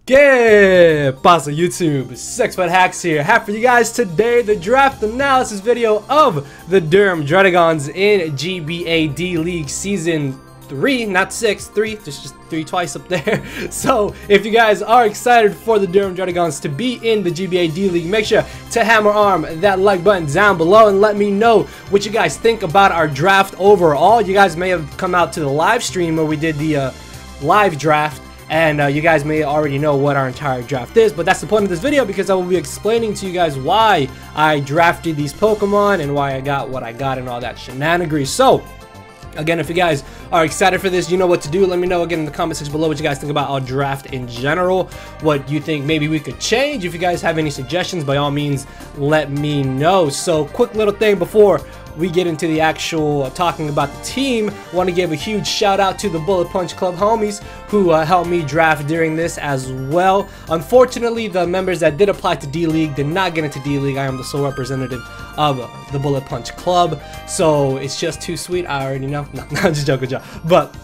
¿Qué pasa YouTube? 6foot Hacks here. Have for you guys today the draft analysis video of the Durham Druddigons in GBA D League Season 3, not 6, 3, just 3 twice up there. So if you guys are excited for the Durham Druddigons to be in the GBA D League, make sure to hammer arm that like button down below and let me know what you guys think about our draft overall. You guys may have come out to the live stream where we did the live draft, and you guys may already know what our entire draft is, but that's the point of this video because I will be explaining to you guys why I drafted these Pokemon and why I got what I got and all that shenanigans. So again, if you guys are excited for this, you know what to do. Let me know again in the comment section below what you guys think about our draft in general, what you think maybe we could change. If you guys have any suggestions, by all means, let me know. So quick little thing before we get into the actual talking about the team, I want to give a huge shout out to the Bullet Punch Club homies who helped me draft during this as well. Unfortunately, the members that did apply to D League did not get into D League. I am the sole representative of the Bullet Punch Club, so it's just too sweet. I already know. No, I'm just joking, but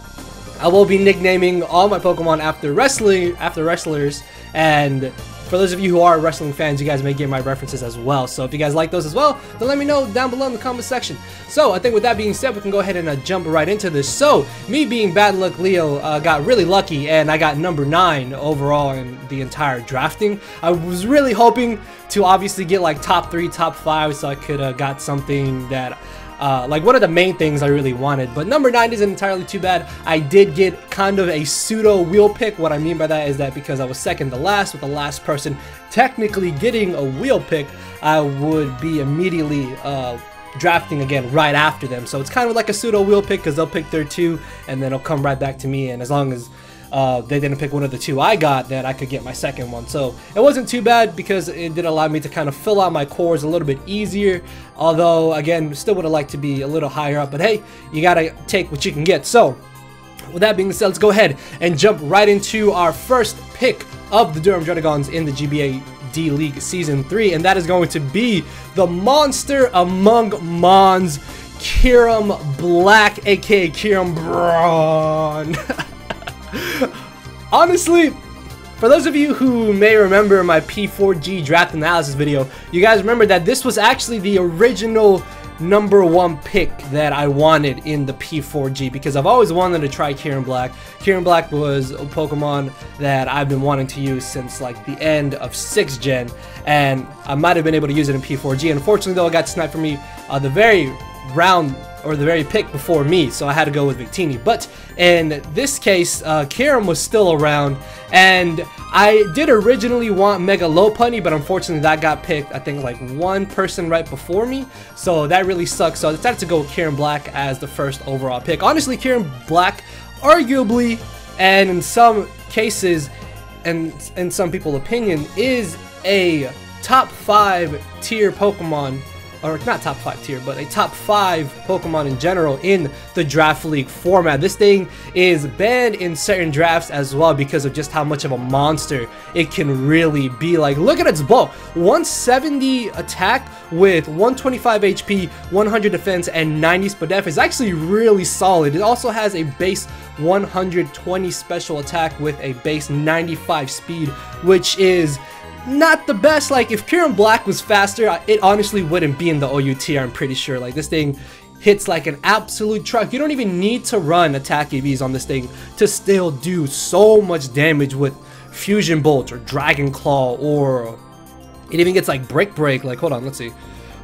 I will be nicknaming all my Pokemon after wrestlers, and for those of you who are wrestling fans, you guys may get my references as well. So if you guys like those as well, then let me know down below in the comment section. So I think with that being said, we can go ahead and jump right into this. So me being Bad Luck Leo got really lucky, and I got number 9 overall in the entire drafting. I was really hoping to obviously get like top 3, top 5, so I could have got something that like one of the main things I really wanted, but number 9 isn't entirely too bad. I did get kind of a pseudo wheel pick. What I mean by that is that because I was second to last, with the last person technically getting a wheel pick, I would be immediately drafting again right after them. So it's kind of like a pseudo wheel pick because they'll pick their 2 and then it'll come right back to me, and as long as they didn't pick one of the 2 I got, then I could get my second one. So it wasn't too bad because it did allow me to kind of fill out my cores a little bit easier, although again still would have liked to be a little higher up, but hey, you gotta take what you can get. So with that being said, let's go ahead and jump right into our first pick of the Durham Druddigons in the GBA D League Season 3, and that is going to be the monster among mons, Kyurem Black, aka Kyurem Braun. Honestly, for those of you who may remember my P4G draft analysis video, you guys remember that this was actually the original number 1 pick that I wanted in the P4G because I've always wanted to try Kyurem Black. Kyurem Black was a Pokemon that I've been wanting to use since like the end of 6th gen, and I might have been able to use it in P4G. Unfortunately though, it got sniped from me the very pick before me, so I had to go with Victini. But in this case, Kyurem was still around, and I did originally want Mega Lopunny, but unfortunately that got picked, I think, like 1 person right before me, so that really sucks. So I decided to go with Kyurem Black as the first overall pick. Honestly, Kyurem Black, arguably, and in some cases, and in some people's opinion, is a top 5 tier Pokemon, or not top 5 tier, but a top 5 Pokemon in general in the Draft League format. This thing is banned in certain drafts as well because of just how much of a monster it can really be. Like, look at its bulk. 170 attack with 125 HP, 100 defense, and 90 speed def is actually really solid. It also has a base 120 special attack with a base 95 speed, which is not the best. Like, if Kyurem Black was faster, it honestly wouldn't be in the OUT, I'm pretty sure. Like, this thing hits like an absolute truck. You don't even need to run attack EVs on this thing to still do so much damage with Fusion Bolt or Dragon Claw, or it even gets like Brick Break. Like, hold on, let's see.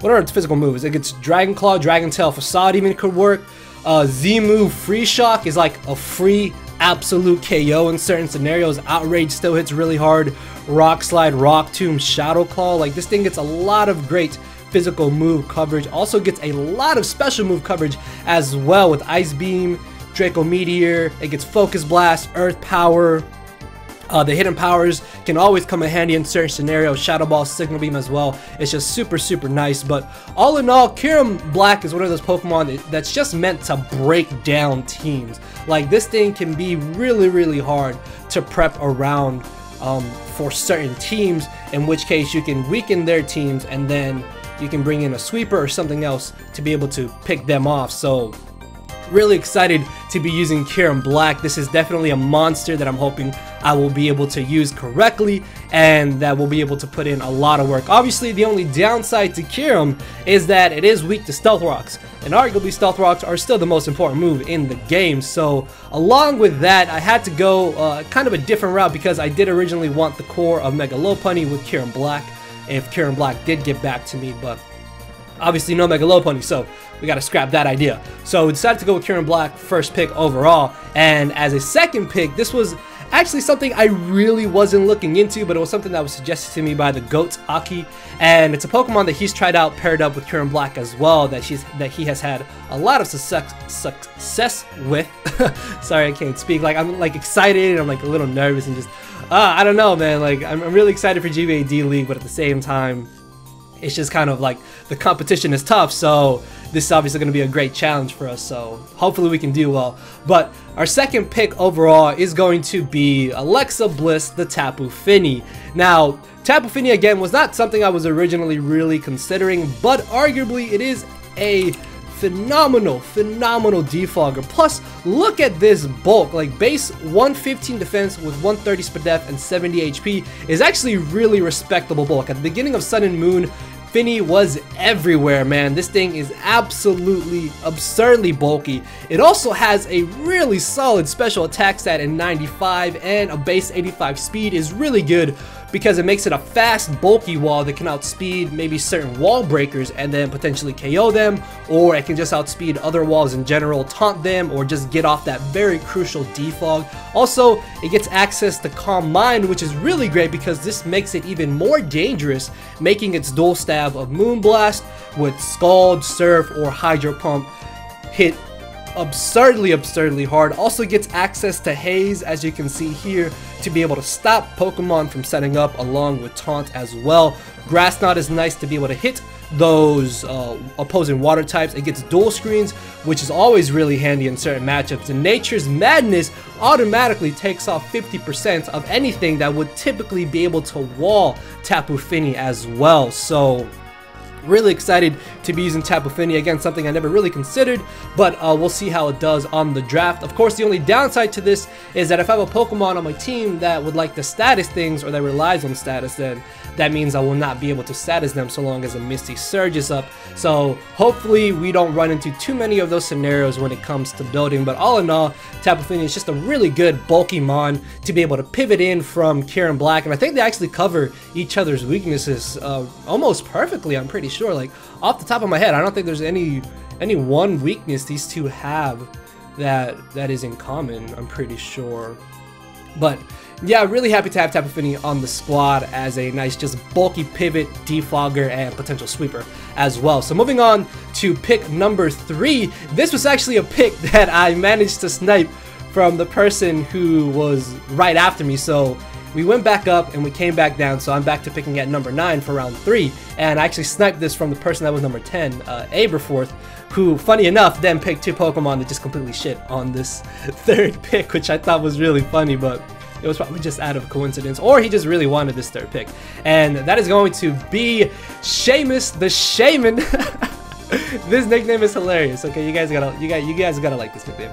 What are its physical moves? It gets Dragon Claw, Dragon Tail, Facade even could work. Z-move Free Shock is like a free absolute KO in certain scenarios. Outrage still hits really hard. Rock Slide, Rock Tomb, Shadow Claw. Like, this thing gets a lot of great physical move coverage. Also gets a lot of special move coverage as well with Ice Beam, Draco Meteor. It gets Focus Blast, Earth Power. The hidden powers can always come in handy in certain scenarios. Shadow Ball, Signal Beam as well. It's just super, super nice. But all in all, Kyurem Black is one of those Pokemon that's just meant to break down teams. Like, this thing can be really, really hard to prep around for certain teams, in which case you can weaken their teams and then you can bring in a sweeper or something else to be able to pick them off. So Really excited to be using Kyurem Black. This is definitely a monster that I'm hoping I will be able to use correctly and that will be able to put in a lot of work. Obviously, the only downside to Kyurem is that it is weak to Stealth Rocks, and arguably Stealth Rocks are still the most important move in the game. So along with that, I had to go kind of a different route because I did originally want the core of Mega Lopunny with Kyurem Black if Kyurem Black did get back to me, but obviously no Mega Lopunny, so we gotta scrap that idea. So we decided to go with Kyurem Black first pick overall, and as a second pick, this was actually something I really wasn't looking into, but it was something that was suggested to me by the GOAT Aki, and it's a Pokemon that he's tried out paired up with Kyurem Black as well, that he has had a lot of success with. Sorry, I can't speak. Like, I'm like excited and I'm like a little nervous and just I don't know, man. Like, I'm really excited for GBA D League, but at the same time, it's just kind of like the competition is tough, so this is obviously going to be a great challenge for us, so hopefully we can do well. But our second pick overall is going to be Alexa Bliss, the Tapu Fini. Now, Tapu Fini again was not something I was originally really considering, but arguably it is a phenomenal defogger. Plus, look at this bulk. Like, base 115 defense with 130 spadef and 70 HP is actually really respectable bulk. At the beginning of Sun and Moon, Fini was everywhere, man. This thing is absolutely absurdly bulky. It also has a really solid special attack stat in 95, and a base 85 speed is really good because it makes it a fast, bulky wall that can outspeed maybe certain wall breakers and then potentially KO them, or it can just outspeed other walls in general, taunt them, or just get off that very crucial defog. Also, it gets access to Calm Mind, which is really great because this makes it even more dangerous, making its dual stab of Moonblast with Scald, Surf, or Hydro Pump hit absurdly hard. Also gets access to Haze, as you can see here, to be able to stop Pokemon from setting up, along with Taunt as well. Grass Knot is nice to be able to hit those opposing water types. It gets dual screens, which is always really handy in certain matchups. And Nature's Madness automatically takes off 50% of anything that would typically be able to wall Tapu Fini as well. So really excited to be using Tapu Fini. Again, something I never really considered, but we'll see how it does on the draft. Of course, the only downside to this is that if I have a Pokemon on my team that would like to status things or that relies on status, then that means I will not be able to status them so long as a Misty Surge is up. So hopefully we don't run into too many of those scenarios when it comes to building. But all in all, Tapu Fini is just a really good bulky mon to be able to pivot in from Kyurem Black, and I think they actually cover each other's weaknesses almost perfectly. I'm pretty sure. Like, off the top of my head, I don't think there's any one weakness these two have that is in common. I'm pretty sure. But yeah, really happy to have Tapu Fini on the squad as a nice, just bulky pivot, defogger, and potential sweeper as well. So moving on to pick number 3. This was actually a pick that I managed to snipe from the person who was right after me. So we went back up and we came back down, so I'm back to picking at number 9 for round 3, and I actually sniped this from the person that was number 10, Aberforth, who, funny enough, then picked 2 Pokemon that just completely shit on this third pick, which I thought was really funny, but it was probably just out of coincidence, or he just really wanted this third pick, and that is going to be Shaymin the Shaymin. This nickname is hilarious. Okay, you guys gotta like this nickname.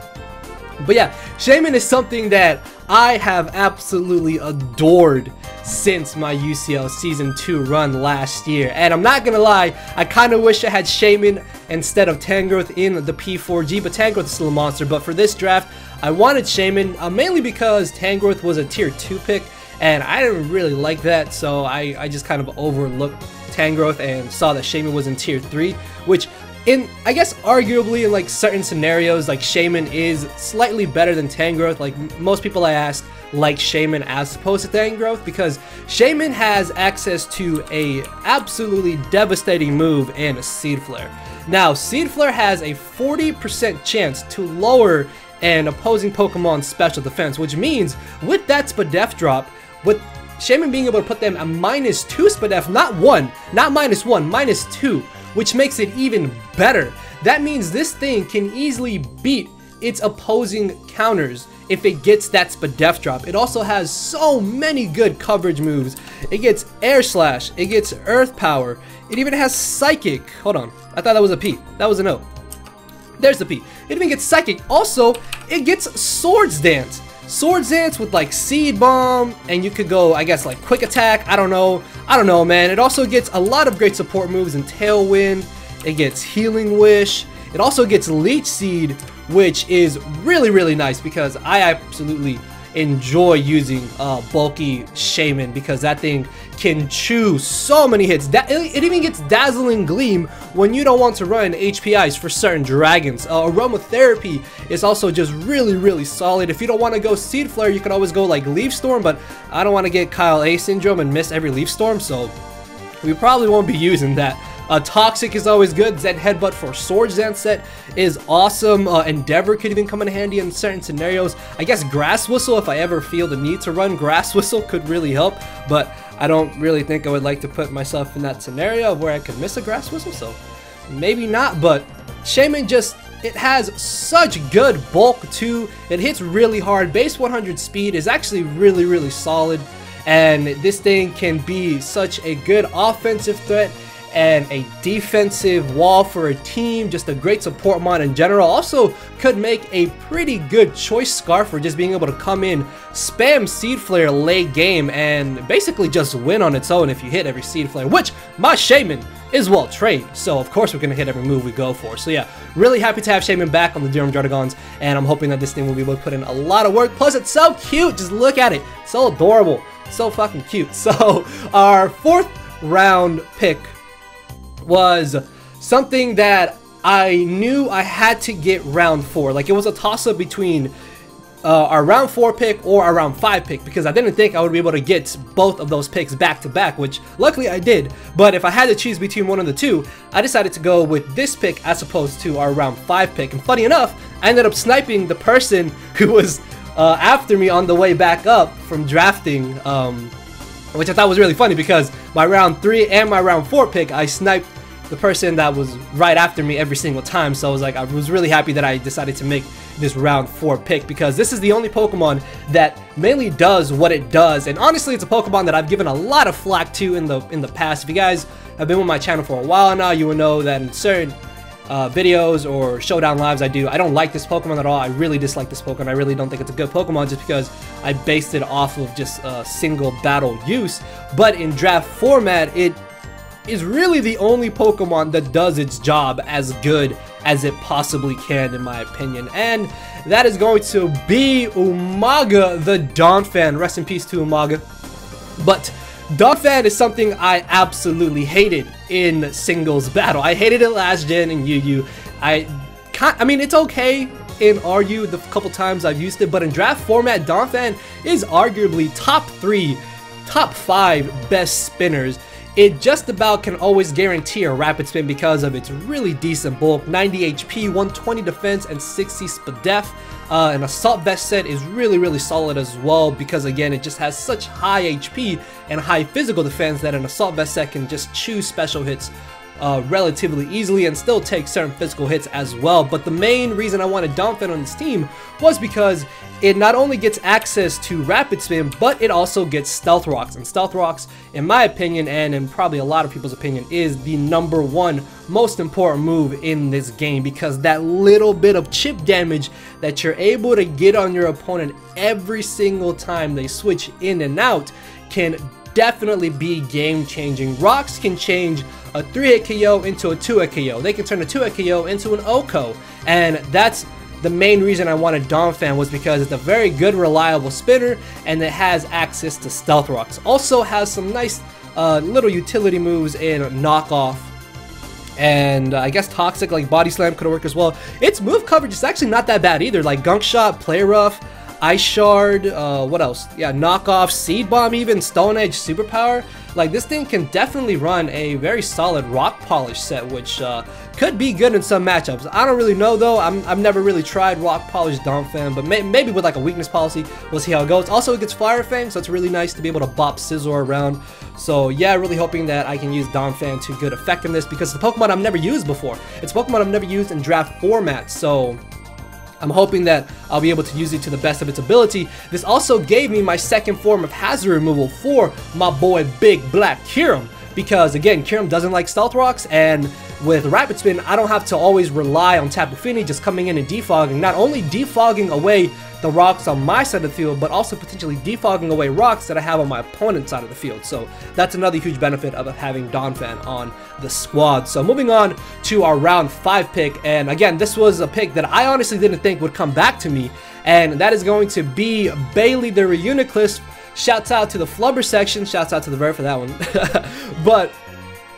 But yeah, Shaymin is something that I have absolutely adored since my UCL Season 2 run last year. And I'm not gonna lie, I kind of wish I had Shaymin instead of Tangrowth in the P4G, but Tangrowth is still a monster. But for this draft, I wanted Shaymin, mainly because Tangrowth was a tier 2 pick, and I didn't really like that, so I just kind of overlooked Tangrowth and saw that Shaymin was in tier 3, which I guess arguably in like certain scenarios, like Shaymin is slightly better than Tangrowth. Like most people I ask like Shaymin as opposed to Tangrowth because Shaymin has access to a absolutely devastating move in Seed Flare. Now, Seed Flare has a 40% chance to lower an opposing Pokemon's special defense, which means with that Spadef drop, with Shaymin being able to put them a -2 Spadef, not 1, not -1, -2, which makes it even better. That means this thing can easily beat its opposing counters if it gets that Spadef drop. It also has so many good coverage moves. It gets Air Slash, it gets Earth Power, it even has Psychic. Hold on, I thought that was a P. That was an O. There's the P. It even gets Psychic. Also, it gets Swords Dance. Swords Dance with like Seed Bomb, and you could go, I guess, like Quick Attack. I don't know, man. It also gets a lot of great support moves in Tailwind. It gets Healing Wish. It also gets Leech Seed, which is really, really nice because I absolutely enjoy using bulky Shaymin because that thing can chew so many hits. It even gets Dazzling Gleam when you don't want to run HPIs for certain dragons. Aromatherapy is also just really, really solid. If you don't want to go Seed Flare, you can always go like Leaf Storm, but I don't want to get Kyle A syndrome and miss every Leaf Storm, so we probably won't be using that. Toxic is always good. Zen Headbutt for Swords Dance set is awesome. Endeavor could even come in handy in certain scenarios. I guess Grass Whistle, if I ever feel the need to run Grass Whistle, could really help, but I don't really think I would like to put myself in that scenario where I could miss a Grass Whistle, so maybe not. But Shaymin just, it has such good bulk too. It hits really hard. Base 100 speed is actually really, really solid, and this thing can be such a good offensive threat and a defensive wall for a team, just a great support mod in general. Also could make a pretty good choice scarf for just being able to come in, spam Seed Flare late game, and basically just win on its own if you hit every Seed Flare, which my Shaymin is well trained, so of course we're going to hit every move we go for. So yeah, really happy to have Shaymin back on the Durham Druddigons, and I'm hoping that this thing will be able to put in a lot of work. Plus it's so cute, just look at it, so adorable, so fucking cute. So our 4th round pick was something that I knew I had to get round 4. Like, it was a toss-up between our round 4 pick or our round 5 pick, because I didn't think I would be able to get both of those picks back to back, which luckily I did. But if I had to choose between one of the two, I decided to go with this pick as opposed to our round 5 pick. And funny enough, I ended up sniping the person who was after me on the way back up from drafting, which I thought was really funny because my round 3 and my round 4 pick, I sniped the person that was right after me every single time. So I was really happy that I decided to make this round 4 pick, because this is the only Pokemon that mainly does what it does. And honestly, it's a Pokemon that I've given a lot of flack to in the past. If you guys have been with my channel for a while now, you will know that in certain videos or showdown lives I don't like this Pokemon at all. I really dislike this Pokemon. I really don't think it's a good Pokemon just because I based it off of just single battle use. But in draft format, it is really the only Pokemon that does its job as good as it possibly can, in my opinion. And that is going to be Umaga the Donphan. Rest in peace to Umaga. But Donphan is something I absolutely hated in singles battle. I hated it last gen in UU. I mean, it's okay in RU the couple times I've used it, but in draft format, Donphan is arguably top 3, top 5 best spinners. It just about can always guarantee a rapid spin because of its really decent bulk, 90 HP, 120 defense, and 60 SPDEF. An Assault Vest set is really, really solid as well because, again, it just has such high HP and high physical defense that an Assault Vest set can just choose special hits relatively easily and still take certain physical hits as well. But the main reason I wanted Donphan on this team was because it not only gets access to Rapid Spin, but it also gets Stealth Rocks. And Stealth Rocks, in my opinion, and in probably a lot of people's opinion, is the #1 most important move in this game, because that little bit of chip damage that you're able to get on your opponent every single time they switch in and out can definitely be game changing. Rocks can change a 3-hit KO into a 2-hit KO. They can turn a 2-hit KO into an OHKO, and that's the main reason I wanted Donphan, was because it's a very good, reliable spinner, and it has access to Stealth Rocks. Also has some nice little utility moves in Knockoff, and I guess Toxic, like Body Slam, could work as well. Its move coverage is actually not that bad either, like Gunk Shot, Play Rough, Ice Shard, what else? Yeah, Knockoff, Seed Bomb even, Stone Edge, Superpower. Like, this thing can definitely run a very solid Rock Polish set, which could be good in some matchups. I don't really know though. I've never really tried Rock Polish Donphan, but maybe with like a weakness policy, we'll see how it goes. Also, it gets Fire Fang, so it's really nice to be able to bop Scizor around. So yeah, really hoping that I can use Donphan to good effect in this, because it's a Pokemon I've never used before. It's a Pokemon I've never used in draft format, so I'm hoping that I'll be able to use it to the best of its ability. This also gave me my second form of hazard removal for my boy Big Black Kyurem, because again, Kyurem doesn't like Stealth Rocks, and with Rapid Spin, I don't have to always rely on Tapu Fini just coming in and defogging, not only defogging away the rocks on my side of the field, but also potentially defogging away rocks that I have on my opponent's side of the field. So that's another huge benefit of having Donphan on the squad. So moving on to our round 5 pick, and again, this was a pick that I honestly didn't think would come back to me, and that is going to be Bailey the Ryu Nicolas. Shouts out to the Flubber section, shouts out to the Ver for that one. But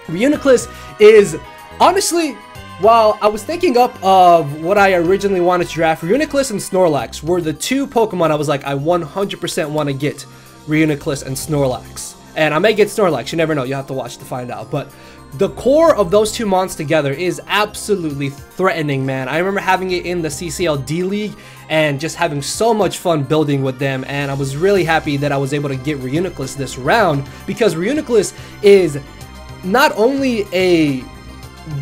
Ryu Nicolas is honestly, while I was thinking up of what I originally wanted to draft, Ryu Nicolas and Snorlax were the 2 Pokemon I was like, I 100% want to get Ryu Nicolas and Snorlax. And I may get Snorlax, you never know, you have to watch to find out. But the core of those 2 mons together is absolutely threatening, man. I remember having it in the CCL D League and just having so much fun building with them, and I was really happy that I was able to get Ryu Nicolas this round, because Ryu Nicolas is not only a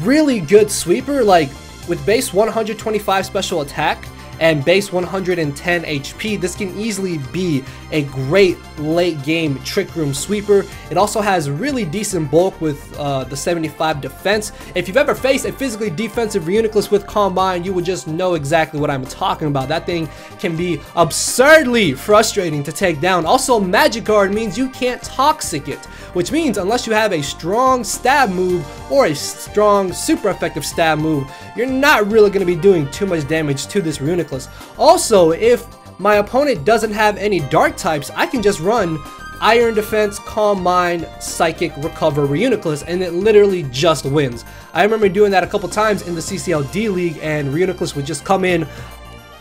really good sweeper, like with base 125 special attack and base 110 HP, this can easily be a great late game Trick Room sweeper. It also has really decent bulk with the 75 defense. If you've ever faced a physically defensive Ryu Nicolas with Combine, you would just know exactly what I'm talking about. That thing can be absurdly frustrating to take down. Also, Magic Guard means you can't Toxic it, which means unless you have a strong stab move or a strong super effective stab move, you're not really going to be doing too much damage to this Ryu Nicolas. Also, if my opponent doesn't have any dark types, I can just run Iron Defense, Calm Mind, Psychic, Recover, Ryu Nicolas, and it literally just wins. I remember doing that a couple times in the CCL D League, and Ryu Nicolas would just come in,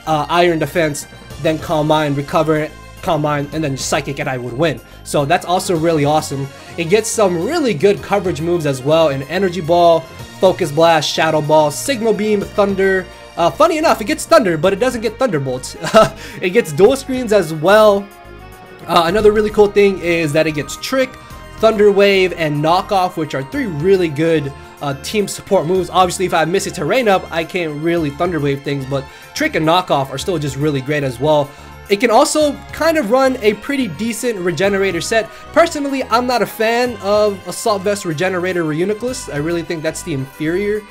Iron Defense, then Calm Mind, Recover, Calm Mind, and then Psychic, and I would win. So that's also really awesome. It gets some really good coverage moves as well in Energy Ball, Focus Blast, Shadow Ball, Signal Beam, Thunder. Funny enough, it gets Thunder, but it doesn't get Thunderbolts. It gets Dual Screens as well. Another really cool thing is that it gets Trick, Thunder Wave, and Knockoff, which are 3 really good team support moves. Obviously, if I miss a terrain up, I can't really Thunder Wave things, but Trick and Knockoff are still just really great as well. It can also kind of run a pretty decent Regenerator set. Personally, I'm not a fan of Assault Vest Regenerator Ryu Nicolas. I really think that's the inferior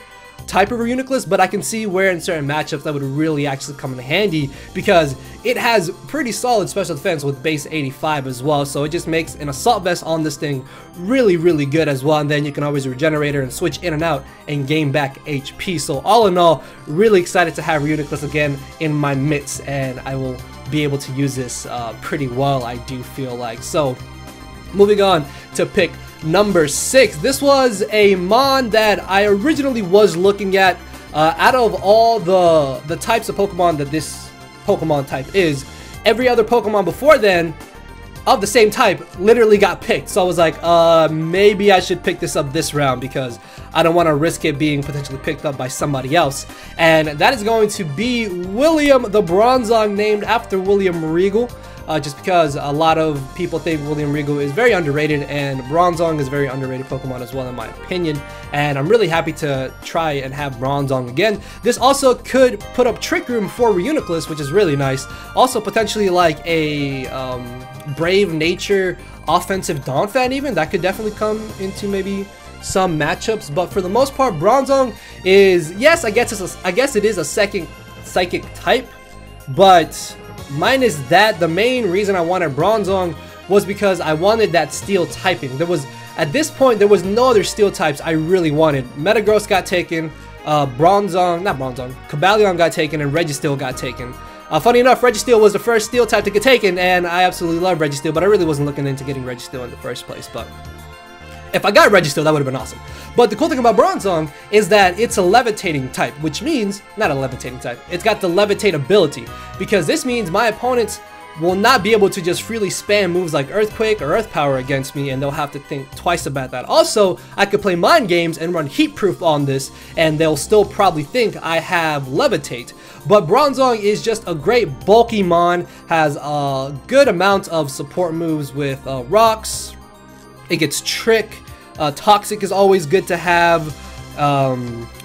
type of Ryu Nicolas, but I can see where in certain matchups that would really actually come in handy, because it has pretty solid special defense with base 85 as well, so it just makes an Assault Vest on this thing really, really good as well, and then you can always Regenerator and switch in and out and gain back HP. So all in all, really excited to have Ryu Nicolas again in my midst, and I will be able to use this pretty well, I do feel like. So moving on to pick number 6. This was a mon that I originally was looking at. Out of all the types of Pokemon that this Pokemon type is, every other Pokemon before then of the same type literally got picked. So I was like, maybe I should pick this up this round, because I don't want to risk it being potentially picked up by somebody else. And that is going to be William the Bronzong, named after William Regal. Just because a lot of people think William Regal is very underrated, and Bronzong is a very underrated Pokemon as well, in my opinion. And I'm really happy to try and have Bronzong again. This also could put up Trick Room for Ryu Nicolas, which is really nice. Also potentially like a Brave Nature offensive Donphan even. That could definitely come into maybe some matchups. But for the most part, Bronzong is, yes, I guess it is a second Psychic type, but minus that, the main reason I wanted Bronzong was because I wanted that steel typing. At this point, there was no other steel types I really wanted. Metagross got taken, Cobalion got taken, and Registeel got taken. Funny enough, Registeel was the first steel type to get taken, and I absolutely love Registeel, but I really wasn't looking into getting Registeel in the first place. But if I got Registeel, that would have been awesome. But the cool thing about Bronzong is that it's a levitating type, which means, not a levitating type, it's got the levitate ability, because this means my opponents will not be able to just freely spam moves like Earthquake or Earth Power against me, and they'll have to think twice about that. Also, I could play Mind Games and run Heat Proof on this, and they'll still probably think I have Levitate. But Bronzong is just a great bulky mon, has a good amount of support moves with Rocks. It gets Trick. Toxic is always good to have.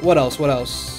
What else?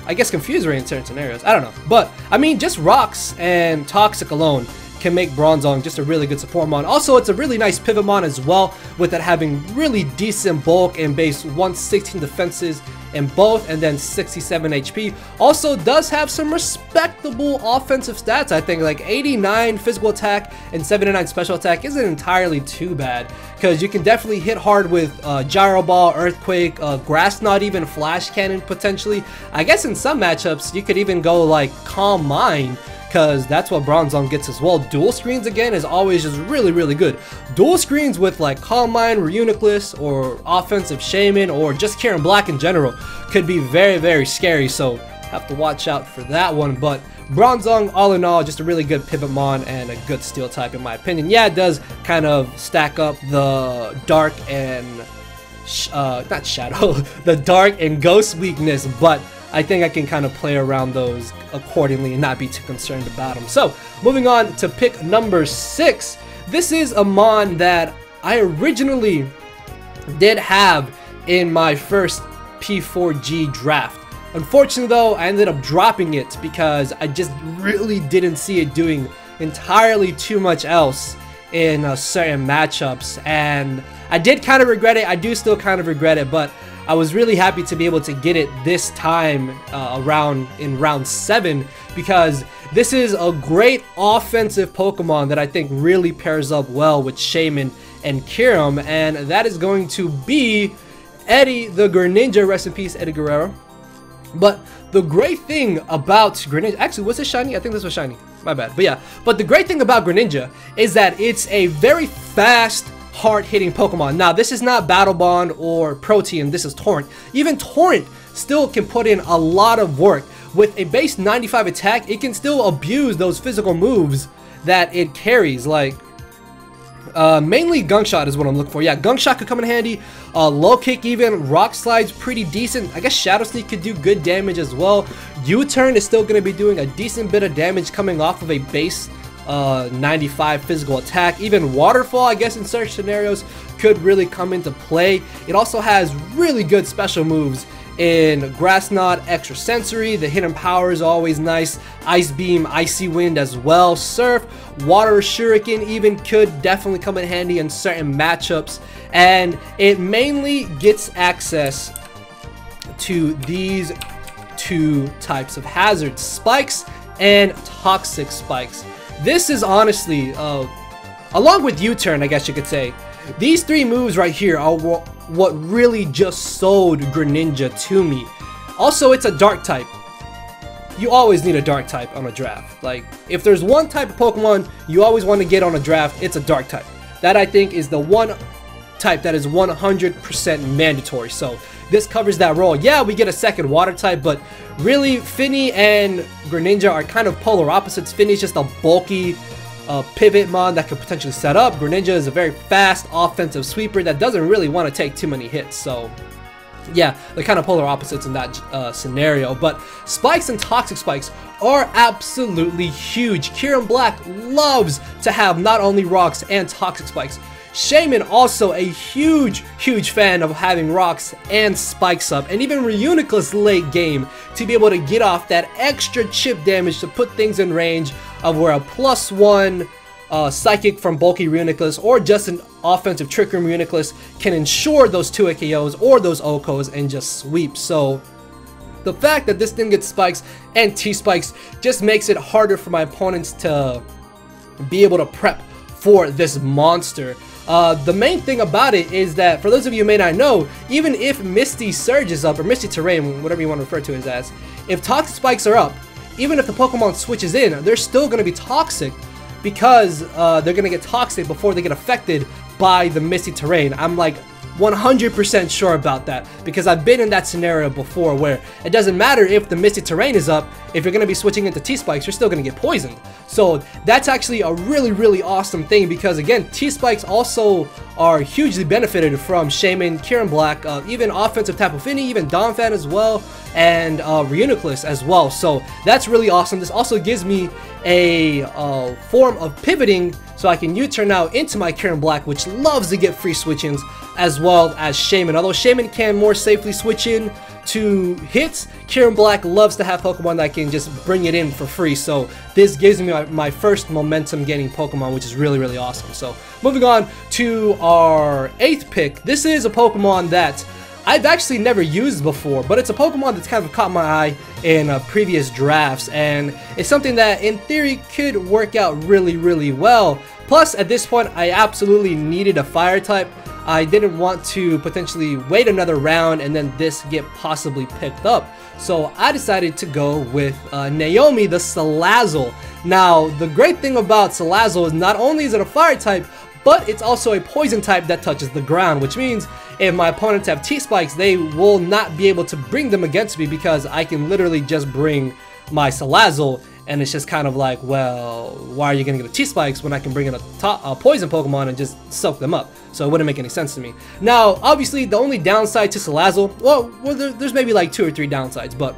I guess Confuse Ray in certain scenarios. I don't know. But, I mean, just Rocks and Toxic alone can make Bronzong just a really good support mon. Also, it's a really nice pivot mon as well, with it having really decent bulk and base 116 defenses in both, and then 67 HP. Also does have some respectable offensive stats, I think, like 89 physical attack and 79 special attack isn't entirely too bad, because you can definitely hit hard with Gyro Ball, Earthquake, Grass Knot, even Flash Cannon potentially. I guess in some matchups you could even go like Calm Mind, because that's what Bronzong gets as well. Dual screens again is always just really good. Dual screens with like Calm Mind, Ryu Nicolas, or offensive Shaymin, or just Kieran Black in general could be very scary, so have to watch out for that one. But Bronzong, all in all, just a really good pivot mon and a good steel type in my opinion. Yeah, it does kind of stack up the dark and not shadow, the dark and ghost weakness, but I think I can kind of play around those accordingly and not be too concerned about them. So, moving on to pick number 6. This is a mon that I originally did have in my first P4G draft. Unfortunately though, I ended up dropping it because I just really didn't see it doing entirely too much else in certain matchups, and I did kind of regret it. I do still kind of regret it, but I was really happy to be able to get it this time in round 7, because this is a great offensive Pokemon that I think really pairs up well with Shaymin and Kyurem, and that is going to be Eddie the Greninja. Rest in peace, Eddie Guerrero. But the great thing about Greninja, actually, was it shiny? I think this was shiny. My bad. But yeah, but the great thing about Greninja is that it's a very fast, hard-hitting Pokemon. Now, this is not Battle Bond or Protean, this is Torrent. Even Torrent still can put in a lot of work. With a base 95 attack, it can still abuse those physical moves that it carries, like mainly Gunk Shot is what I'm looking for. Yeah, Gunk Shot could come in handy. Low Kick even. Rock Slide's pretty decent. I guess Shadow Sneak could do good damage as well. U-Turn is still going to be doing a decent bit of damage coming off of a base 95 physical attack. Even Waterfall, I guess in certain scenarios, could really come into play. It also has really good special moves in Grass Knot, Extra Sensory. The hidden power is always nice. Ice Beam, Icy Wind as well. Surf, Water Shuriken even could definitely come in handy in certain matchups, and it mainly gets access to these two types of hazards: Spikes and Toxic Spikes. This is honestly, along with U-Turn, I guess you could say, these three moves right here are what really just sold Greninja to me. Also, it's a dark type. You always need a dark type on a draft. Like, if there's one type of Pokemon you always want to get on a draft, it's a dark type. That, I think, is the one type that is 100% mandatory. So this covers that role. Yeah, we get a second water type, but really Finny and Greninja are kind of polar opposites. Finny's just a bulky pivot mon that could potentially set up. Greninja is a very fast offensive sweeper that doesn't really want to take too many hits. So yeah, they're kind of polar opposites in that scenario. But Spikes and Toxic Spikes are absolutely huge. Kieran Black loves to have not only rocks and Toxic Spikes. Shaymin also a huge fan of having rocks and spikes up, and even Ryu Nicolas late game to be able to get off that extra chip damage to put things in range of where a +1 Psychic from bulky Ryu Nicolas or just an offensive Trick Room Ryu Nicolas can ensure those 2 KOs or those OKOs and just sweep. So the fact that this thing gets spikes and T-spikes just makes it harder for my opponents to be able to prep for this monster. The main thing about it is that, for those of you who may not know, even if Misty Surge is up, or Misty Terrain, whatever you want to refer to it as, if Toxic Spikes are up, even if the Pokemon switches in, they're still going to be toxic, because they're going to get toxic before they get affected by the Misty Terrain. I'm like 100% sure about that, because I've been in that scenario before where it doesn't matter if the Misty Terrain is up, if you're going to be switching into T-Spikes, you're still going to get poisoned. So that's actually a really awesome thing, because again, T-Spikes also are hugely benefited from Shaymin, Kieran Black, even offensive Tapu Fini, even Donphan as well. and Ryu Nicolas as well. So that's really awesome. This also gives me a form of pivoting, so I can U-turn out into my Kieran Black, which loves to get free switch-ins, as well as Shaymin. Although Shaymin can more safely switch in to hits, Kieran Black loves to have Pokemon that can just bring it in for free. So this gives me my first momentum getting Pokemon, which is really, really awesome. So moving on to our 8th pick. This is a Pokemon that I've actually never used before, but it's a Pokemon that's kind of caught my eye in previous drafts, and it's something that in theory could work out really, really well. Plus, at this point, I absolutely needed a fire type. I didn't want to potentially wait another round and then this get possibly picked up. So I decided to go with Naomi the Salado. Now, the great thing about Salado is not only is it a fire type, but it's also a poison type that touches the ground, which means if my opponents have T-Spikes, they will not be able to bring them against me because I can literally just bring my Salado, and it's just kind of like, well, why are you going to get a T-Spikes when I can bring in a poison Pokemon and just soak them up? So it wouldn't make any sense to me. Now, obviously, the only downside to Salado, well there's maybe like 2 or 3 downsides, but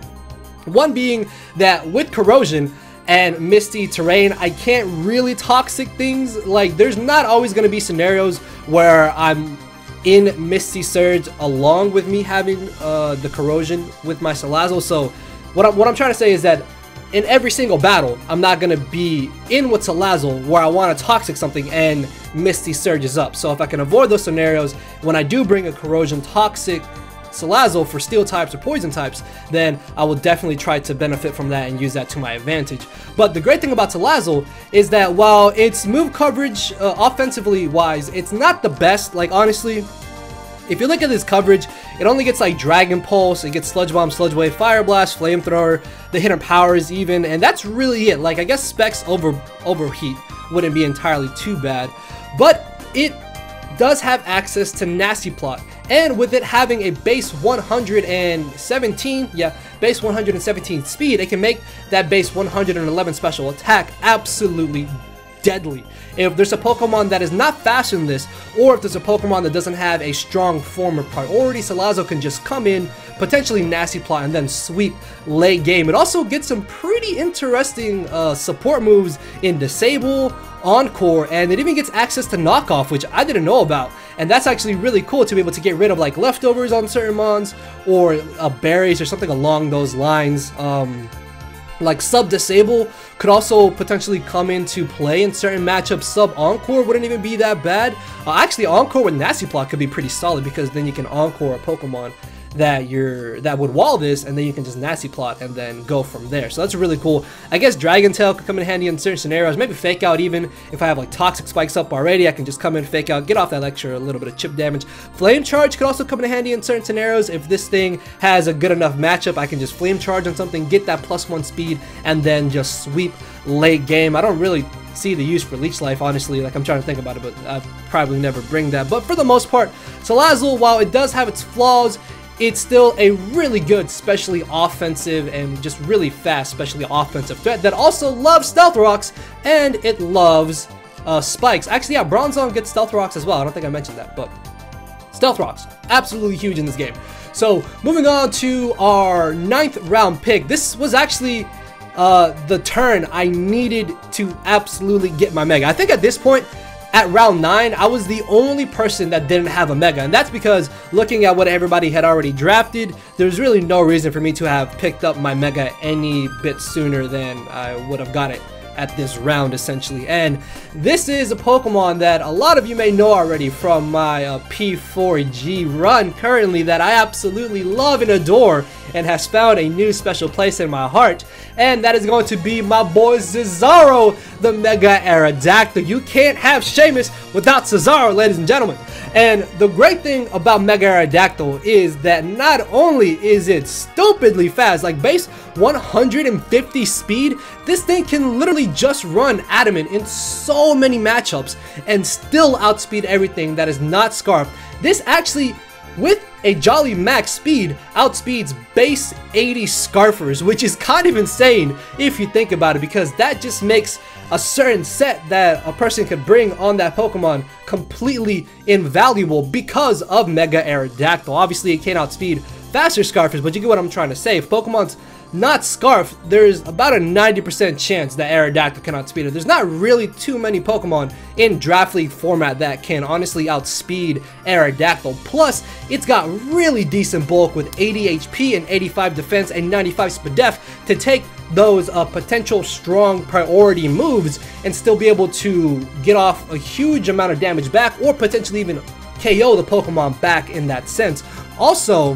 one being that with Corrosion and Misty Terrain, I can't really toxic things. Like, there's not always going to be scenarios where I'm in Misty Surge along with me having the Corrosion with my Salado. So what I'm trying to say is that in every single battle, I'm not going to be in with Salado where I want to toxic something and Misty surges up. So if I can avoid those scenarios, when I do bring a Corrosion toxic Salado for steel types or poison types, then I will definitely try to benefit from that and use that to my advantage. But the great thing about Salado is that while its move coverage offensively wise, it's not the best. Like, honestly, if you look at this coverage, it only gets like Dragon Pulse, it gets Sludge Bomb, Sludge Wave, Fire Blast, Flamethrower, the hidden powers even, and that's really it. Like, I guess Specs Overheat wouldn't be entirely too bad, but it does have access to Nasty Plot, and with it having a base 117, base 117 speed, it can make that base 111 special attack absolutely deadly. If there's a Pokemon that is not faster than this, or if there's a Pokemon that doesn't have a strong form of priority, Salado can just come in, potentially Nasty Plot, and then sweep late game. It also gets some pretty interesting support moves in Disable, Encore, and it even gets access to Knockoff, which I didn't know about. And that's actually really cool to be able to get rid of like leftovers on certain mons, or berries or something along those lines. Like Sub Disable could also potentially come into play in certain matchups. Sub Encore wouldn't even be that bad. Actually, Encore with Nasty Plot could be pretty solid, because then you can Encore a Pokemon that would wall this, and then you can just Nasty Plot and then go from there. So that's really cool. I guess Dragon Tail could come in handy in certain scenarios. Maybe Fake Out even. If I have like Toxic Spikes up already, I can just come in, Fake Out, get off that extra a little bit of chip damage. Flame Charge could also come in handy in certain scenarios. If this thing has a good enough matchup, I can just Flame Charge on something, get that +1 speed, and then just sweep late game. I don't really see the use for Leech Life, honestly. Like, I'm trying to think about it, but I'd probably never bring that. But for the most part, Salado, while it does have its flaws, it's still a really good, especially offensive and just really fast, especially offensive threat that also loves Stealth Rocks, and it loves Spikes. Actually, yeah, Bronzong gets Stealth Rocks as well. I don't think I mentioned that, but Stealth Rocks, absolutely huge in this game. So moving on to our 9th round pick. This was actually the turn I needed to absolutely get my Mega. I think at this point, at round 9, I was the only person that didn't have a Mega, and that's because looking at what everybody had already drafted, there's really no reason for me to have picked up my Mega any bit sooner than I would have got it at this round, essentially. And this is a Pokemon that a lot of you may know already from my P4G run currently, that I absolutely love and adore, and has found a new special place in my heart, and that is going to be my boy Cesaro, the Mega Aerodactyl. You can't have Shaymin without Cesaro, ladies and gentlemen. And the great thing about Mega Aerodactyl is that not only is it stupidly fast, like base 150 speed, this thing can literally just run Adamant in so many matchups and still outspeed everything that is not Scarf. This actually, with a Jolly Max speed, outspeeds base 80 Scarfers, which is kind of insane if you think about it, because that just makes a certain set that a person could bring on that Pokemon completely invaluable because of Mega Aerodactyl. Obviously, it can outspeed faster Scarfers, but you get what I'm trying to say. If Pokemon's not Scarf, there's about a 90% chance that Aerodactyl can outspeed it. There's not really too many Pokemon in Draft League format that can honestly outspeed Aerodactyl. Plus, it's got really decent bulk with 80 HP and 85 defense and 95 Spadef to take those potential strong priority moves and still be able to get off a huge amount of damage back, or potentially even KO the Pokemon back in that sense. Also,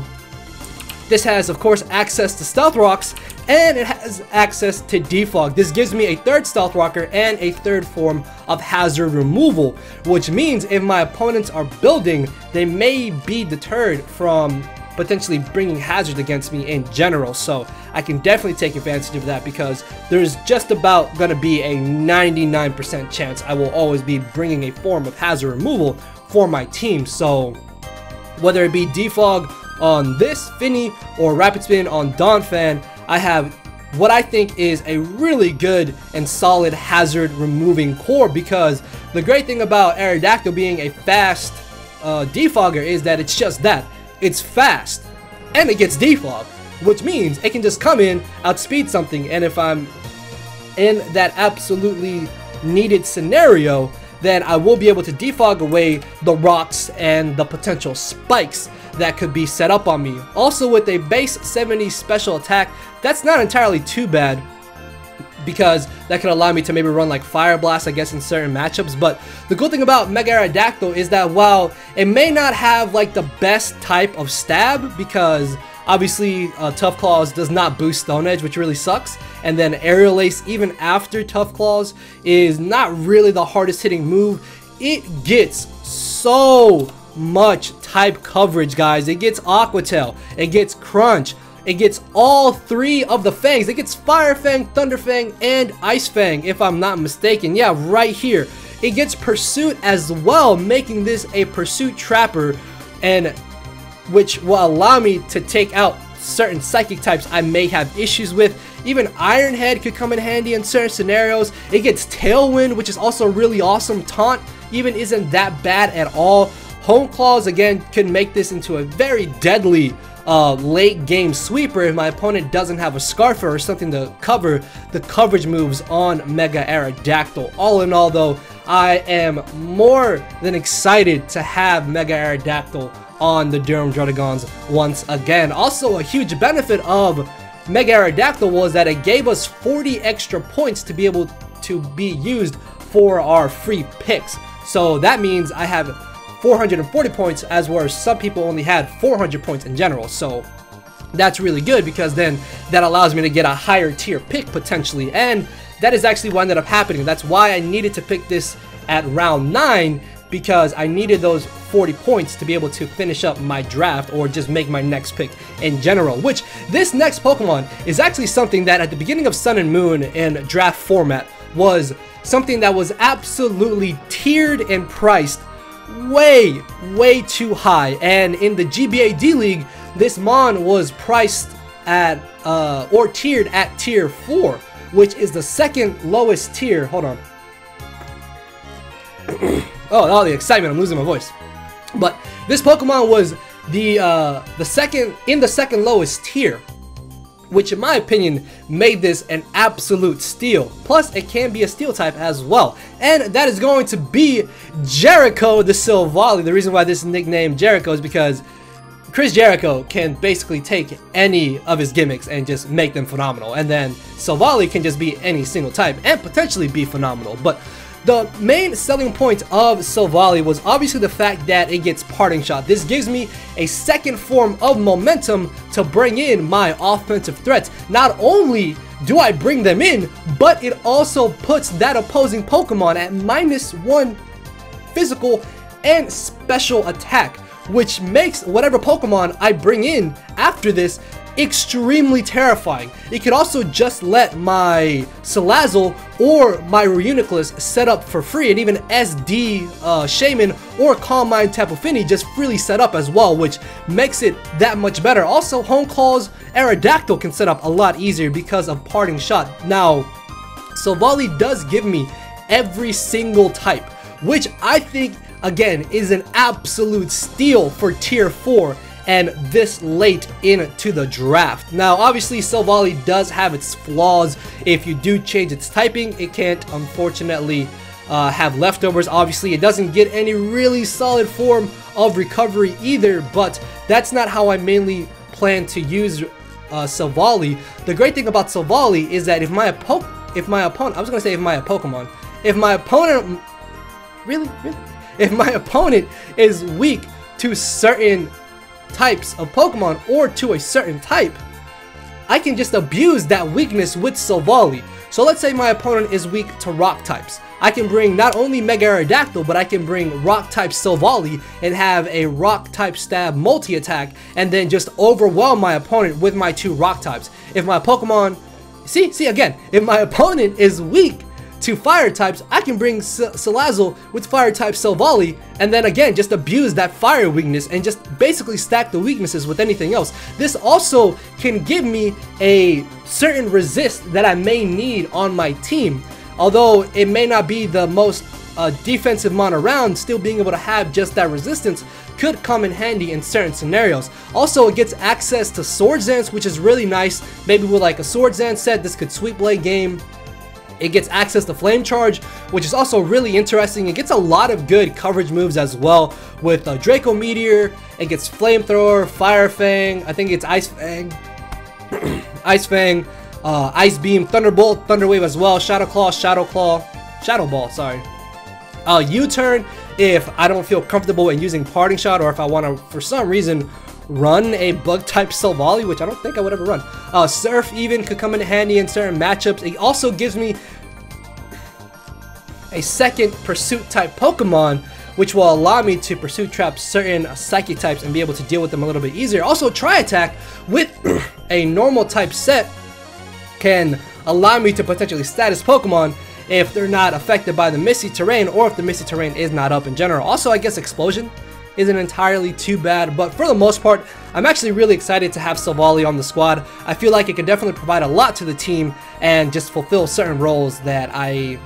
this has, of course, access to Stealth Rocks, and it has access to Defog. This gives me a third Stealth Rocker and a third form of Hazard Removal, which means if my opponents are building, they may be deterred from potentially bringing Hazard against me in general. So I can definitely take advantage of that, because there's just about going to be a 99% chance I will always be bringing a form of Hazard Removal for my team. So whether it be Defog on this Finny or Rapid Spin on Donphan, I have what I think is a really good and solid hazard removing core, because the great thing about Aerodactyl being a fast defogger is that it's just that. It's fast and it gets defog, which means it can just come in, outspeed something, and if I'm in that absolutely needed scenario, then I will be able to defog away the rocks and the potential spikes that could be set up on me. Also, with a base 70 special attack, that's not entirely too bad, because that could allow me to maybe run like Fire Blast, I guess, in certain matchups. But the cool thing about Mega Aerodactyl is that while it may not have like the best type of stab, because obviously Tough Claws does not boost Stone Edge, which really sucks, and then Aerial Ace even after Tough Claws is not really the hardest hitting move, it gets so much type coverage, guys. It gets Aqua Tail, it gets Crunch, it gets all three of the Fangs. It gets Fire Fang, Thunder Fang, and Ice Fang, if I'm not mistaken. Yeah, right here. It gets Pursuit as well, making this a Pursuit Trapper, and which will allow me to take out certain Psychic types I may have issues with. Even Iron Head could come in handy in certain scenarios. It gets Tailwind, which is also really awesome. Taunt even isn't that bad at all. Home Claws, again, can make this into a very deadly late game sweeper if my opponent doesn't have a Scarfer or something to cover the coverage moves on Mega Aerodactyl. All in all, though, I am more than excited to have Mega Aerodactyl on the Durham Druddigons once again. Also, a huge benefit of Mega Aerodactyl was that it gave us 40 extra points to be able to be used for our free picks. So that means I have 440 points, as where some people only had 400 points in general. So that's really good, because then that allows me to get a higher tier pick potentially, and that is actually what ended up happening. That's why I needed to pick this at round 9, because I needed those 40 points to be able to finish up my draft or just make my next pick in general. Which this next Pokemon is actually something that at the beginning of Sun and Moon in draft format was something that was absolutely tiered and priced way too high, and in the GBA D League this Mon was priced at or tiered at tier 4, which is the second lowest tier. Hold on. Oh, the excitement, I'm losing my voice. But this Pokemon was the second lowest tier, which in my opinion made this an absolute steal. Plus, it can be a steel type as well, and that is going to be Jericho the Silvally. The reason why this is nicknamed Jericho is because Chris Jericho can basically take any of his gimmicks and just make them phenomenal, and then Silvally can just be any single type and potentially be phenomenal. But the main selling point of Silvally was obviously the fact that it gets Parting Shot. This gives me a second form of momentum to bring in my offensive threats. Not only do I bring them in, but it also puts that opposing Pokemon at -1 physical and special attack, which makes whatever Pokemon I bring in after this extremely terrifying. It could also just let my Salado or my Ryu Nicolas set up for free, and even SD Shaymin or Calm Mind Tapu Fini just freely set up as well, which makes it that much better. Also, Home Claws Aerodactyl can set up a lot easier because of Parting Shot. Now, Silvally does give me every single type, which I think, again, is an absolute steal for tier 4 and this late into the draft. Now, obviously, Silvally does have its flaws. If you do change its typing, it can't, unfortunately, have leftovers. Obviously, it doesn't get any really solid form of recovery either, but that's not how I mainly plan to use Silvally. The great thing about Silvally is that if my opponent, if my opponent is weak to certain types of Pokemon or to a certain type, I can just abuse that weakness with Silvally. So let's say my opponent is weak to rock types. I can bring not only Mega Aerodactyl, but I can bring rock type Silvally and have a rock type stab multi-attack and then just overwhelm my opponent with my 2 rock types. If my Pokemon, see again, if my opponent is weak to fire types, I can bring Salado with fire type Silvally and then again just abuse that fire weakness and just basically stack the weaknesses with anything else. This also can give me a certain resist that I may need on my team. Although it may not be the most defensive mon around, still being able to have just that resistance could come in handy in certain scenarios. Also, it gets access to Swords Dance, which is really nice. Maybe with like a Swords Dance set, this could sweep late game. It gets access to Flame Charge, which is also really interesting. It gets a lot of good coverage moves as well with Draco Meteor. It gets Flamethrower, Fire Fang, I think it's Ice Fang, Ice Fang, Ice Beam, Thunderbolt, Thunder Wave as well, Shadow Claw, Shadow Ball, sorry. U-Turn if I don't feel comfortable in using Parting Shot, or if I want to, for some reason, run a bug type Silvally, which I don't think I would ever run. Surf even could come in handy in certain matchups. It also gives me a second Pursuit type Pokemon, which will allow me to Pursuit Trap certain Psychic types and be able to deal with them a little bit easier. Also, Tri-Attack with a normal type set can allow me to potentially status Pokemon if they're not affected by the Misty Terrain, or if the Misty Terrain is not up in general. Also, I guess Explosion isn't entirely too bad, but for the most part, I'm actually really excited to have Silvally on the squad. I feel like it can definitely provide a lot to the team and just fulfill certain roles that I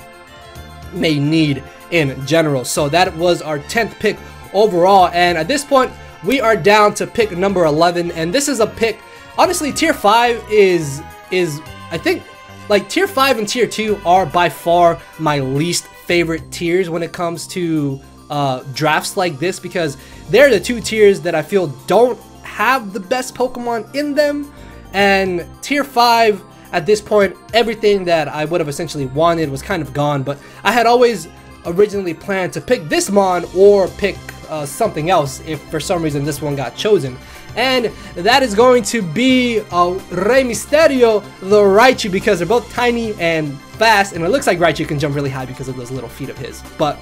may need in general. So that was our 10th pick overall, and at this point, we are down to pick number 11, and this is a pick, honestly, tier 5 is I think, like, tier 5 and tier 2 are by far my least favorite tiers when it comes to drafts like this, because they're the 2 tiers that I feel don't have the best Pokemon in them. And tier 5, at this point, everything that I would have essentially wanted was kind of gone, but I had always originally planned to pick this mon or pick something else if for some reason this one got chosen. And that is going to be Rey Mysterio, the Raichu, because they're both tiny and fast, and it looks like Raichu can jump really high because of those little feet of his. But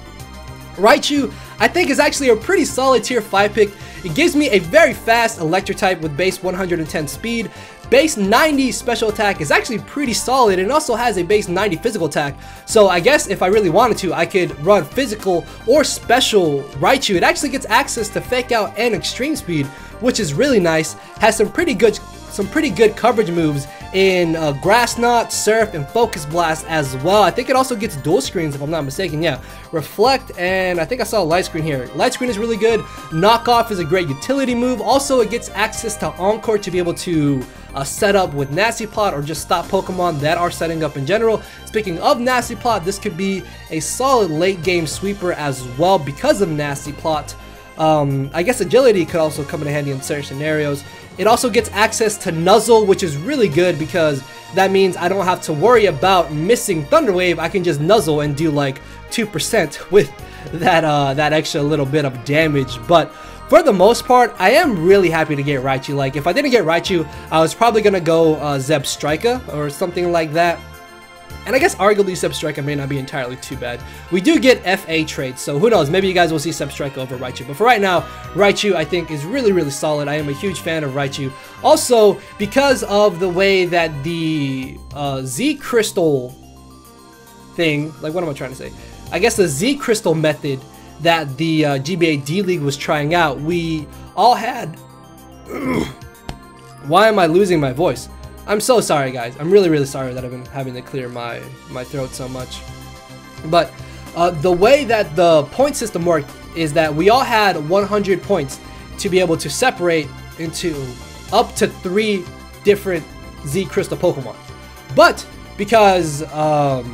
Raichu, I think, is actually a pretty solid tier 5 pick. It gives me a very fast electric type with base 110 speed. Base 90 special attack is actually pretty solid, and it also has a base 90 physical attack. So I guess if I really wanted to, I could run physical or special Raichu. It actually gets access to Fake Out and Extreme Speed, which is really nice. Has some pretty good coverage moves in Grass Knot, Surf, and Focus Blast as well. I think it also gets dual screens if I'm not mistaken. Yeah, Reflect, and I think I saw a Light Screen here. Light Screen is really good. Knockoff is a great utility move. Also, it gets access to Encore to be able to set up with Nasty Plot or just stop Pokemon that are setting up in general. Speaking of Nasty Plot, this could be a solid late game sweeper as well because of Nasty Plot. I guess Agility could also come in handy in certain scenarios. It also gets access to Nuzzle, which is really good because that means I don't have to worry about missing Thunder Wave. I can just Nuzzle and do like 2% with that extra little bit of damage. But for the most part, I am really happy to get Raichu. Like, if I didn't get Raichu, I was probably gonna go Zebstrika or something like that. And I guess arguably Zebstrika may not be entirely too bad. We do get FA trades, so who knows, maybe you guys will see Zebstrika over Raichu. But for right now, Raichu I think is really, really solid. I am a huge fan of Raichu. Also, because of the way that the Z Crystal thing, like, what am I trying to say? I guess the Z Crystal method that the GBA D League was trying out, we all had... Why am I losing my voice? I'm so sorry, guys. I'm really, really sorry that I've been having to clear my throat so much. But the way that the point system worked is that we all had 100 points to be able to separate into up to 3 different Z Crystal Pokemon. But because of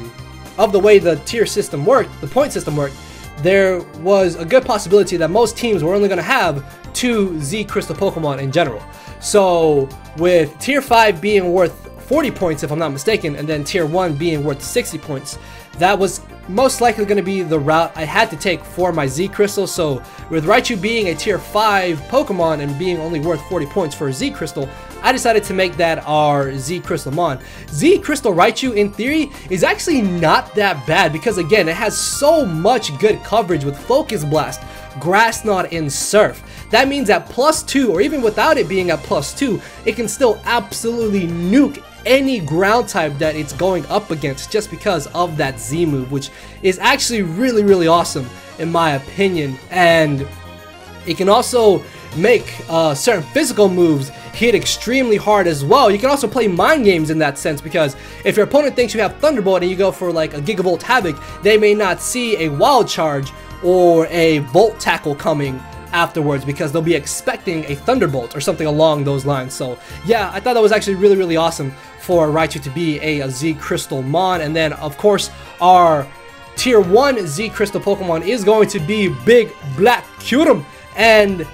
the way the tier system worked, the point system worked, there was a good possibility that most teams were only going to have 2 Z Crystal Pokemon in general. So with tier 5 being worth 40 points if I'm not mistaken, and then tier 1 being worth 60 points, that was most likely going to be the route I had to take for my Z Crystal. So with Raichu being a tier 5 Pokemon and being only worth 40 points for a Z Crystal, I decided to make that our Z Crystal Mon. Z Crystal Raichu, in theory, is actually not that bad because, again, it has so much good coverage with Focus Blast, Grass Knot, and Surf. That means at +2, or even without it being at +2, it can still absolutely nuke any ground type that it's going up against just because of that Z move, which is actually really, really awesome in my opinion. And it can also make certain physical moves hit extremely hard as well. You can also play mind games in that sense, because if your opponent thinks you have Thunderbolt and you go for like a Gigavolt Havoc, they may not see a Wild Charge or a Volt Tackle coming afterwards because they'll be expecting a Thunderbolt or something along those lines. So yeah, I thought that was actually really, really awesome for Raichu to be a Z Crystal Mon. And then of course our tier 1 Z Crystal Pokemon is going to be Big Black Kyurem, and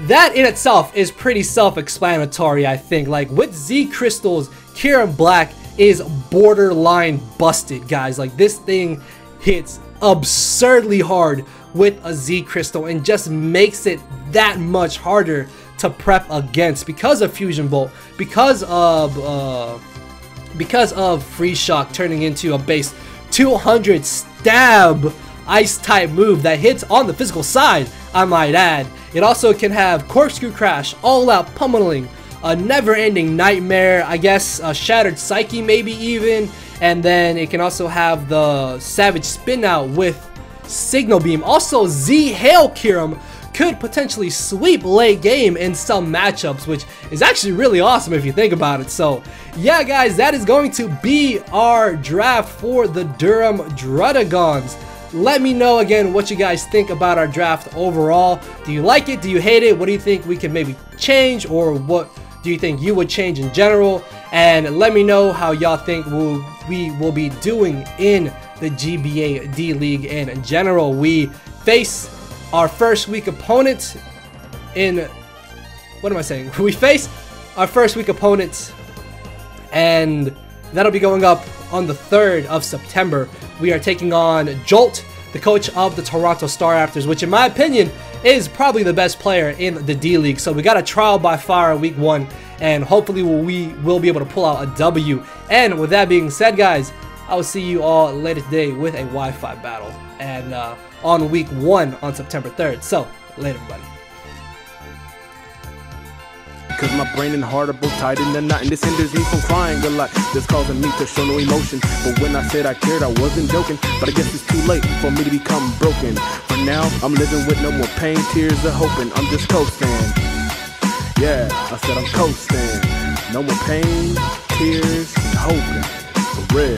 that in itself is pretty self-explanatory, I think. Like with Z Crystals, Kyurem Black is borderline busted, guys. Like this thing hits absurdly hard with a Z Crystal and just makes it that much harder to prep against because of Fusion Bolt, because of Freeze Shock turning into a base 200 stab ice type move that hits on the physical side, I might add. It also can have Corkscrew Crash, All Out Pummeling, a Never-Ending Nightmare, I guess a Shattered Psyche maybe even, and then it can also have the Savage Spin Out with Signal Beam. Also, Z Hail Kyurem could potentially sweep late game in some matchups, which is actually really awesome if you think about it. So yeah guys, that is going to be our draft for the Durham Druddigons. Let me know again what you guys think about our draft overall. Do you like it? Do you hate it? What do you think we can maybe change, or what do you think you would change in general? And let me know how y'all think we will be doing in the GBA D League in general. We face our first week opponent in, what am I saying? We face our first week opponent, and that'll be going up on the 3rd of September. We are taking on Jolt, the coach of the Toronto Star Raptors, which in my opinion is probably the best player in the D League. So we got a trial by fire week 1, and hopefully we will be able to pull out a W. And with that being said, guys, I will see you all later today with a Wi-Fi battle, and on week 1 on September 3rd. So later, everybody. Cause my brain and heart are both tied in the knot, and this hinders me from crying a lot. This causing me to show no emotion. But when I said I cared, I wasn't joking. But I guess it's too late for me to become broken. For now, I'm living with no more pain, tears, or hoping. I'm just coasting. Yeah, I said I'm coasting. No more pain, tears, and hoping. For real.